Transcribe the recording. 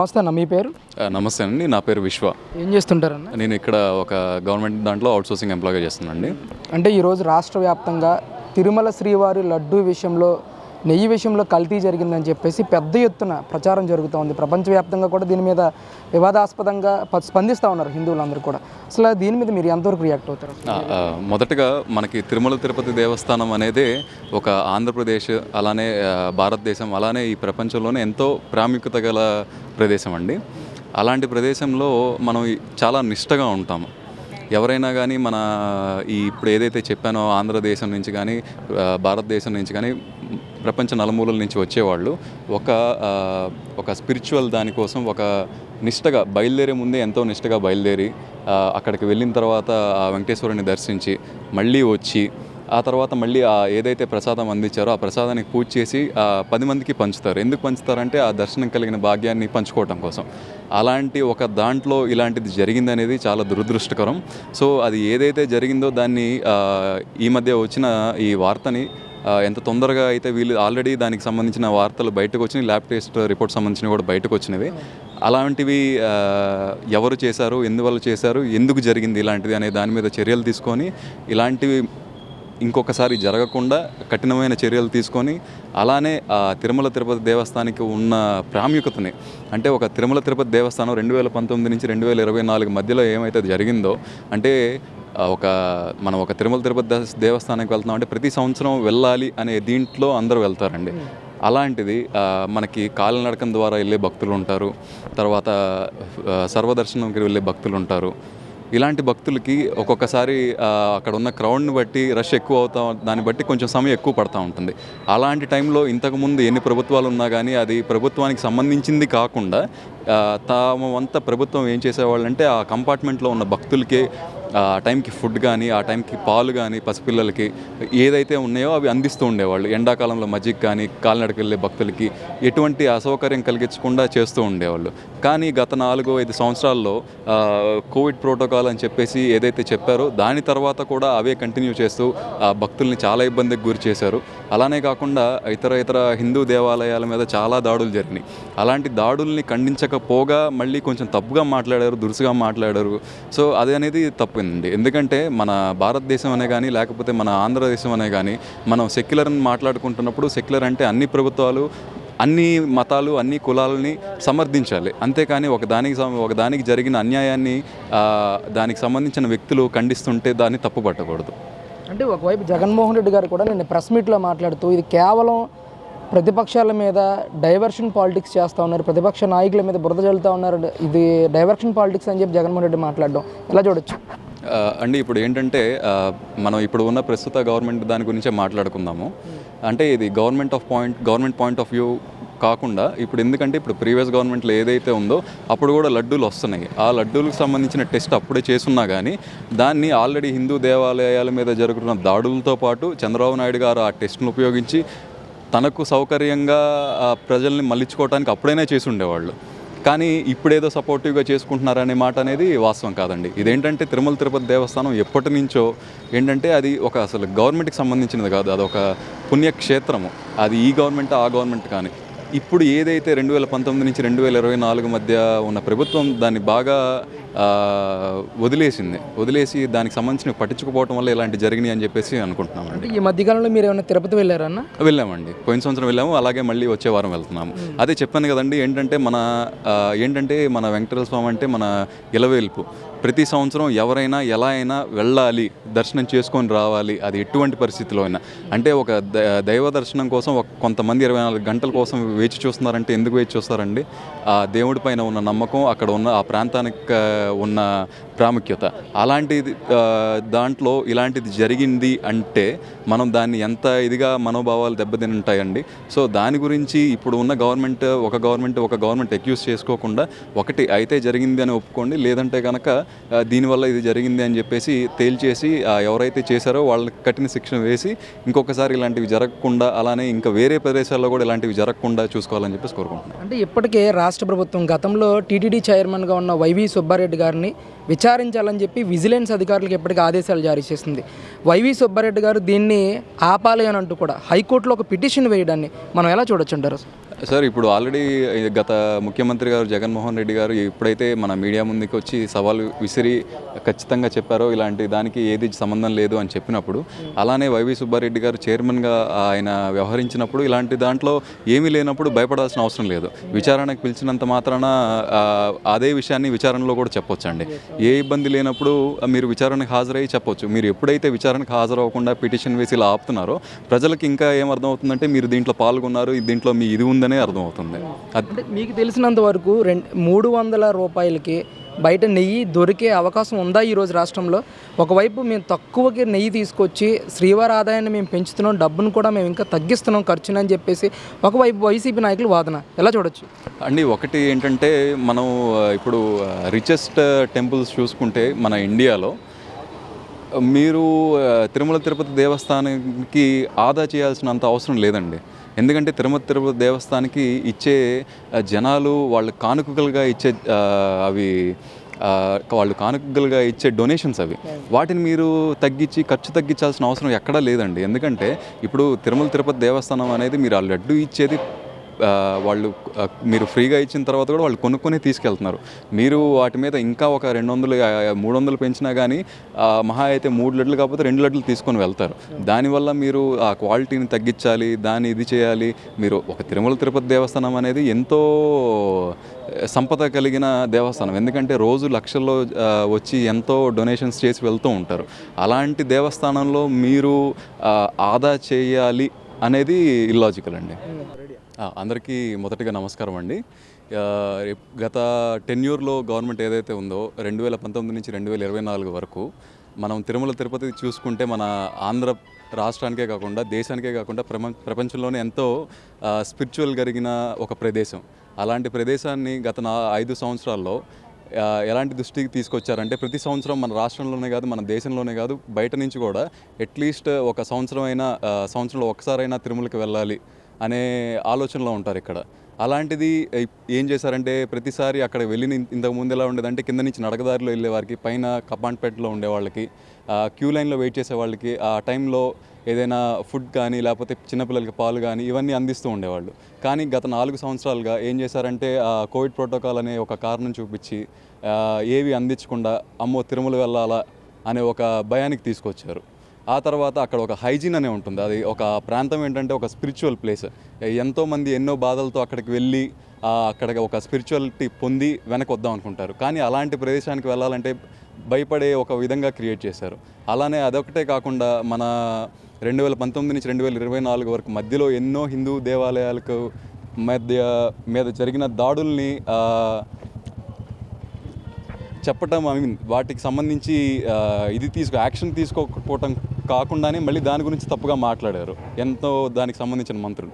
నమస్తే అన్న, మీ పేరు? నమస్తే అండి, నా పేరు విశ్వ. ఏం చేస్తుంటారన్న? నేను ఇక్కడ ఒక గవర్నమెంట్ దాంట్లో అవుట్సోర్సింగ్ ఎంప్లాయ్గా చేస్తున్నానండి. అంటే ఈరోజు రాష్ట్ర వ్యాప్తంగా తిరుమల శ్రీవారి లడ్డూ విషయంలో, నెయ్యి విషయంలో కల్తీ జరిగిందని చెప్పేసి పెద్ద ఎత్తున ప్రచారం జరుగుతోంది. ప్రపంచవ్యాప్తంగా కూడా దీని మీద వివాదాస్పదంగా స్పందిస్తూ ఉన్నారు హిందువులందరూ కూడా. అసలు దీని మీద మీరు ఎంతవరకు రియాక్ట్ అవుతారు? మొదటగా మనకి తిరుమల తిరుపతి దేవస్థానం అనేది ఒక ఆంధ్రప్రదేశ్, అలానే భారతదేశం, అలానే ఈ ప్రపంచంలోనే ఎంతో ప్రాముఖ్యత గల ప్రదేశం అండి. అలాంటి ప్రదేశంలో మనం చాలా నిష్టగా ఉంటాము. ఎవరైనా కానీ మన ఇప్పుడు ఏదైతే చెప్పానో ఆంధ్రదేశం నుంచి కానీ భారతదేశం నుంచి కానీ ప్రపంచ నలుమూలల నుంచి వచ్చేవాళ్ళు ఒక స్పిరిచువల్ దానికోసం ఒక నిష్టగా బయలుదేరే ముందే ఎంతో నిష్టగా బయలుదేరి అక్కడికి వెళ్ళిన తర్వాత ఆ వెంకటేశ్వరుని దర్శించి మళ్ళీ వచ్చి ఆ తర్వాత మళ్ళీ ఏదైతే ప్రసాదం అందించారో ఆ ప్రసాదానికి పూజ చేసి 10 మందికి పంచుతారు. ఎందుకు పంచుతారంటే ఆ దర్శనం కలిగిన భాగ్యాన్ని పంచుకోవటం కోసం. అలాంటి ఒక దాంట్లో ఇలాంటిది జరిగిందనేది చాలా దురదృష్టకరం. సో అది ఏదైతే జరిగిందో దాన్ని ఈ మధ్య వచ్చిన ఈ వార్తని ఎంత తొందరగా అయితే వీళ్ళు ఆల్రెడీ దానికి సంబంధించిన వార్తలు బయటకు వచ్చినాయి, ల్యాబ్ టెస్ట్ రిపోర్ట్ సంబంధించినవి కూడా బయటకు వచ్చినవి. అలాంటివి ఎవరు చేశారు, ఎందువల్ల చేశారు, ఎందుకు జరిగింది ఇలాంటిది అనే దాని మీద చర్యలు తీసుకొని ఇలాంటివి ఇంకొకసారి జరగకుండా కఠినమైన చర్యలు తీసుకొని అలానే తిరుమల తిరుపతి దేవస్థానానికి ఉన్న ప్రాముఖ్యతని, అంటే ఒక తిరుమల తిరుపతి దేవస్థానం 2019 నుంచి 2024 మధ్యలో ఏమైతే జరిగిందో, అంటే మనం ఒక తిరుమల తిరుపతి దేవస్థానానికి వెళ్తున్నాం అంటే ప్రతి సంవత్సరం వెళ్ళాలి అనే దీంట్లో అందరూ వెళ్తారండి. అలాంటిది మనకి కాలినడకం ద్వారా వెళ్ళే భక్తులు ఉంటారు, తర్వాత సర్వదర్శనంకి వెళ్ళే భక్తులు ఉంటారు. ఇలాంటి భక్తులకి ఒక్కొక్కసారి అక్కడ ఉన్న క్రౌడ్ని బట్టి రష్ ఎక్కువ అవుతా, దాన్ని బట్టి కొంచెం సమయం ఎక్కువ పడుతూ ఉంటుంది. అలాంటి టైంలో ఇంతకుముందు ఎన్ని ప్రభుత్వాలు ఉన్నా కానీ అది ప్రభుత్వానికి సంబంధించింది కాకుండా తామంతా ప్రభుత్వం ఏం చేసేవాళ్ళంటే ఆ కంపార్ట్మెంట్లో ఉన్న భక్తులకి ఆ టైంకి ఫుడ్ కానీ, ఆ టైంకి పాలు కానీ, పసిపిల్లలకి ఏదైతే ఉన్నాయో అవి అందిస్తూ ఉండేవాళ్ళు. ఎండాకాలంలో మజ్జిగ కానీ కాలినడక వెళ్ళే భక్తులకి ఎటువంటి అసౌకర్యం కలిగించకుండా చేస్తూ ఉండేవాళ్ళు. కానీ గత 4-5 సంవత్సరాల్లో కోవిడ్ ప్రోటోకాల్ అని చెప్పేసి ఏదైతే చెప్పారో దాని తర్వాత కూడా అవే కంటిన్యూ చేస్తూ భక్తుల్ని చాలా ఇబ్బందికి గురి చేశారు. అలానే కాకుండా ఇతర హిందూ దేవాలయాల మీద చాలా దాడులు జరిగినాయి. అలాంటి దాడుల్ని ఖండించకపోగా మళ్ళీ కొంచెం తప్పుగా మాట్లాడారు, దురుసుగా మాట్లాడారు. సో అది అనేది తప్పు. ఎందుకంటే మన భారతదేశం అనే కానీ లేకపోతే మన ఆంధ్రదేశం అనే కానీ మనం సెక్యులర్ని మాట్లాడుకుంటున్నప్పుడు సెక్యులర్ అంటే అన్ని ప్రభుత్వాలు, అన్ని మతాలు, అన్ని కులాలని సమర్థించాలి. అంతేకాని ఒకదానికి జరిగిన అన్యాయాన్ని దానికి సంబంధించిన వ్యక్తులు ఖండిస్తుంటే దాన్ని తప్పు పట్టకూడదు. అంటే ఒకవైపు జగన్మోహన్ రెడ్డి గారు కూడా నిన్న ప్రెస్ మీట్లో మాట్లాడుతూ ఇది కేవలం ప్రతిపక్షాల మీద డైవర్షన్ పాలిటిక్స్ చేస్తూ ఉన్నారు, ప్రతిపక్ష నాయకుల మీద బురద జల్లుతూ ఉన్నారు, ఇది డైవర్షన్ పాలిటిక్స్ అని చెప్పి జగన్మోహన్ రెడ్డి మాట్లాడడం ఎలా చూడొచ్చు అండి? ఇప్పుడు ఏంటంటే మనం ఇప్పుడు ఉన్న ప్రస్తుత గవర్నమెంట్ దాని గురించే మాట్లాడుకుందాము. అంటే ఇది గవర్నమెంట్ పాయింట్ ఆఫ్ వ్యూ కాకుండా ఇప్పుడు ప్రీవియస్ గవర్నమెంట్లో ఏదైతే ఉందో అప్పుడు కూడా లడ్డూలు వస్తున్నాయి. ఆ లడ్డూలకు సంబంధించిన టెస్ట్ అప్పుడే చేసున్నా కానీ దాన్ని ఆల్రెడీ హిందూ దేవాలయాల మీద జరుగుతున్న దాడులతో పాటు చంద్రబాబు నాయుడు గారు ఆ టెస్ట్ను ఉపయోగించి తనకు సౌకర్యంగా ప్రజల్ని మళ్ళించుకోవడానికి అప్పుడైనా చేసి ఉండేవాళ్ళు. కానీ ఇప్పుడేదో సపోర్టివ్గా చేసుకుంటున్నారనే మాట అనేది వాస్తవం కాదండి. ఇదేంటంటే తిరుమల తిరుపతి దేవస్థానం ఎప్పటి నుంచో ఏంటంటే అది అసలు గవర్నమెంట్కి సంబంధించినది కాదు, అదొక పుణ్యక్షేత్రము. అది ఈ గవర్నమెంట్ ఆ గవర్నమెంట్ కానీ ఇప్పుడు ఏదైతే 2019 నుంచి 2024 మధ్య ఉన్న ప్రభుత్వం దాన్ని బాగా వదిలేసి దానికి సంబంధించిన పట్టించుకోవడం వల్ల ఇలాంటి జరిగినాయి అని చెప్పేసి అనుకుంటున్నామండి. ఈ మధ్యకాలంలో మీరు ఏమైనా తిరుపతి వెళ్ళారన్నా? వెళ్ళామండి, పోయిన సంవత్సరం వెళ్ళాము, అలాగే మళ్ళీ వచ్చే వారం వెళ్తున్నాము. అదే చెప్పాను కదండి, ఏంటంటే మన వెంకటేశ్వర స్వామి అంటే మన ఇలవేల్పు. ప్రతి సంవత్సరం ఎవరైనా ఎలా అయినా వెళ్ళాలి, దర్శనం చేసుకొని రావాలి, అది ఎటువంటి పరిస్థితిలో అయినా. అంటే ఒక దైవ దర్శనం కోసం కొంతమంది 24 గంటల కోసం వేచి చూస్తున్నారంటే ఎందుకు వేచి చూస్తారండి? ఆ దేవుడి పైన ఉన్న నమ్మకం, అక్కడ ఉన్న ఆ ప్రాంతానికి ఉన్న ప్రాముఖ్యత. అలాంటిది దాంట్లో ఇలాంటిది జరిగింది అంటే మనం దాన్ని ఎంత ఇదిగా మనోభావాలు దెబ్బతింటాయండి. సో దాని గురించి ఇప్పుడు ఉన్న ఒక గవర్నమెంట్ అక్యూజ్ చేసుకోకుండా ఒకటి అయితే జరిగింది అని ఒప్పుకోండి, లేదంటే కనుక దీనివల్ల ఇది జరిగింది అని చెప్పేసి తేల్చేసి ఎవరైతే చేశారో వాళ్ళకి కఠిన శిక్షణ వేసి ఇంకొకసారి ఇలాంటివి జరగకుండా, అలానే ఇంకా వేరే ప్రదేశాల్లో కూడా ఇలాంటివి జరగకుండా చూసుకోవాలని చెప్పేసి కోరుకుంటున్నాను. అంటే ఇప్పటికే రాష్ట్ర ప్రభుత్వం గతంలో టీటీడీ చైర్మన్గా ఉన్న వైవి సుబ్బారెడ్డి గారిని విచారించాలని చెప్పి విజిలెన్స్ అధికారులకు ఎప్పటికీ ఆదేశాలు జారీ చేసింది. వైవి సుబ్బారెడ్డి గారు దీన్ని ఆపాలి అని అంటూ కూడా హైకోర్టులో ఒక పిటిషన్ వేయడాన్ని మనం ఎలా చూడొచ్చు అంటారు? సార్ ఇప్పుడు ఆల్రెడీ గత ముఖ్యమంత్రి గారు జగన్మోహన్ రెడ్డి గారు ఎప్పుడైతే మన మీడియా ముందుకు వచ్చి సవాలు విసిరి ఖచ్చితంగా చెప్పారో ఇలాంటి దానికి ఏది సంబంధం లేదు అని చెప్పినప్పుడు, అలానే వైవి సుబ్బారెడ్డి గారు చైర్మన్గా ఆయన వ్యవహరించినప్పుడు ఇలాంటి దాంట్లో ఏమీ లేనప్పుడు భయపడాల్సిన అవసరం లేదు. విచారణకు పిలిచినంత మాత్రాన అదే విషయాన్ని విచారణలో కూడా చెప్పొచ్చండి. ఏ ఇబ్బంది లేనప్పుడు మీరు విచారణకు హాజరయ్యి చెప్పొచ్చు. మీరు ఎప్పుడైతే విచారణకు హాజరవ్వకుండా పిటిషన్ వేసి ఇలా ఆపుతున్నారో ప్రజలకు ఇంకా ఏం అర్థమవుతుందంటే మీరు దీంట్లో పాల్గొన్నారు, దీంట్లో మీ ఇది ఉందనే అర్థమవుతుంది. అంటే మీకు తెలిసినంత వరకు 300 రూపాయలకి బయట నెయ్యి దొరికే అవకాశం ఉందా ఈరోజు రాష్ట్రంలో? ఒకవైపు మేము తక్కువకి నెయ్యి తీసుకొచ్చి శ్రీవారి ఆదాయాన్ని మేము పెంచుతున్నాం, డబ్బును కూడా మేము ఇంకా తగ్గిస్తున్నాం ఖర్చునని చెప్పేసి ఒకవైపు వైసీపీ నాయకులు వాదన, ఎలా చూడొచ్చు అండి? ఒకటి ఏంటంటే మనం ఇప్పుడు రిచెస్ట్ టెంపుల్స్ చూసుకుంటే మన ఇండియాలో మీరు తిరుమల తిరుపతి దేవస్థానానికి ఆదా చేయాల్సినంత అవసరం లేదండి. ఎందుకంటే తిరుపతి దేవస్థానానికి ఇచ్చే జనాలు వాళ్ళు కానుకలుగా ఇచ్చే వాళ్ళు కానుకలుగా ఇచ్చే డొనేషన్స్ అవి, వాటిని మీరు ఖర్చు తగ్గించాల్సిన అవసరం ఎక్కడా లేదండి. ఎందుకంటే ఇప్పుడు తిరుమల తిరుపతి దేవస్థానం అనేది మీరు ఆ లడ్డు ఇచ్చేది వాళ్ళు మీరు ఫ్రీగా ఇచ్చిన తర్వాత కూడా వాళ్ళు కొనుక్కొని తీసుకెళ్తున్నారు. మీరు వాటి మీద ఇంకా ఒక 200 300 పెంచినా కానీ మహా అయితే 3 లడ్లు కాకపోతే 2 లడ్లు తీసుకొని వెళ్తారు. దానివల్ల మీరు ఆ క్వాలిటీని తగ్గించాలి, దాన్ని ఇది చేయాలి. మీరు ఒక తిరుమల తిరుపతి దేవస్థానం అనేది ఎంతో సంపద కలిగిన దేవస్థానం. ఎందుకంటే రోజు లక్షల్లో వచ్చి ఎంతో డొనేషన్స్ చేసి వెళ్తూ ఉంటారు. అలాంటి దేవస్థానంలో మీరు ఆదా చేయాలి అనేది ఇల్లాజికల్ అండి. అందరికీ మొదటిగా నమస్కారం అండి. గత టెన్యూర్లో గవర్నమెంట్ ఏదైతే ఉందో 2019 నుంచి 2024 వరకు మనం తిరుమల తిరుపతి చూసుకుంటే మన ఆంధ్ర రాష్ట్రానికే కాకుండా దేశానికే కాకుండా ప్రపంచంలోనే ఎంతో స్పిరిచువల్ కలిగిన ఒక ప్రదేశం. అలాంటి ప్రదేశాన్ని గత 5 సంవత్సరాల్లో ఎలాంటి దృష్టికి తీసుకొచ్చారంటే ప్రతి సంవత్సరం మన రాష్ట్రంలోనే కాదు, మన దేశంలోనే కాదు, బయట నుంచి కూడా అట్లీస్ట్ ఒక సంవత్సరంలో ఒకసారైనా తిరుమలకి వెళ్ళాలి అనే ఆలోచనలో ఉంటారు ఇక్కడ. అలాంటిది ఏం చేశారంటే ప్రతిసారి అక్కడ వెళ్ళిన ఇంతకుముందు ఎలా ఉండేదంటే కింద నుంచి నడకదారిలో వెళ్ళే వారికి, పైన కపాంట్పేటలో ఉండే వాళ్ళకి, క్యూ లైన్లో వెయిట్ చేసే వాళ్ళకి ఆ టైంలో ఏదైనా ఫుడ్ కానీ లేకపోతే చిన్నపిల్లలకి పాలు కానీ ఇవన్నీ అందిస్తూ ఉండేవాళ్ళు. కానీ గత 4 సంవత్సరాలుగా ఏం చేశారంటే కోవిడ్ ప్రోటోకాల్ అనే ఒక కారణం చూపించి ఏవి అందించకుండా అమ్మో తిరుమల వెళ్ళాలా అనే ఒక భయానికి తీసుకొచ్చారు. ఆ తర్వాత అక్కడ ఒక హైజీన్ అనే ఉంటుంది. అది ఒక ప్రాంతం ఏంటంటే ఒక స్పిరిచువల్ ప్లేస్. ఎంతోమంది ఎన్నో బాధలతో అక్కడికి వెళ్ళి అక్కడ ఒక స్పిరిచువాలిటీ పొంది వెనక్కి వద్దాం అనుకుంటారు. కానీ అలాంటి ప్రదేశానికి వెళ్ళాలంటే భయపడే ఒక విధంగా క్రియేట్ చేశారు. అలానే అదొకటే కాకుండా మన 2019 నుంచి 2024 వరకు మధ్యలో ఎన్నో హిందూ దేవాలయాలకు మీద జరిగిన దాడుల్ని చెప్పటం, వాటికి సంబంధించి యాక్షన్ తీసుకోకపోవటం కాకుండానే మళ్ళీ దాని గురించి తప్పుగా మాట్లాడారు ఎంతో దానికి సంబంధించిన మంత్రులు.